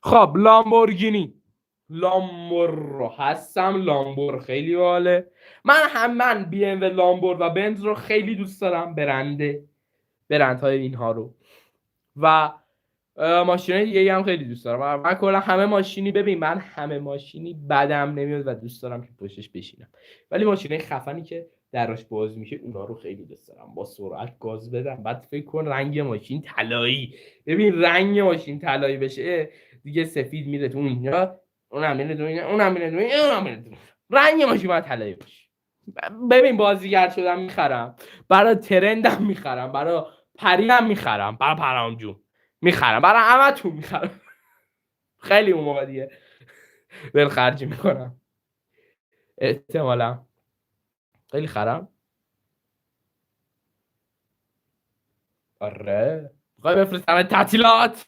خب لامبور هستم. لامبور خیلی باله. من بی ام و لامبور و بنز رو خیلی دوست دارم، برندهای اینها رو. و ماشینای دیگه هم خیلی دوست دارم. من کلا همه ماشینی بدم نمیاد و دوست دارم که پشتش بشینم. ولی ماشینای خفنی که دراش باز میشه اونا رو خیلی دوست دارم، با سرعت گاز بدم. بعد فکر کن رنگ ماشین طلایی. ببین رنگ ماشین طلایی بشه دیگه، سفید میره تو اینجا، اونم میره تو اینجا، اونم میره تو اینجا، اونم میره تو اینجا. رنگ ماشین باید طلایی باشه. ببین بازیگر شدم میخرم، برای ترندم میخرم، برای پریم میخرم، برای پرام جون میخرم، برای همتون میخرم. خیلی اون موقع دیگه خرجی میکنم احتمالا. خیلی خرم. آره میخوای بفرستم تعطیلات.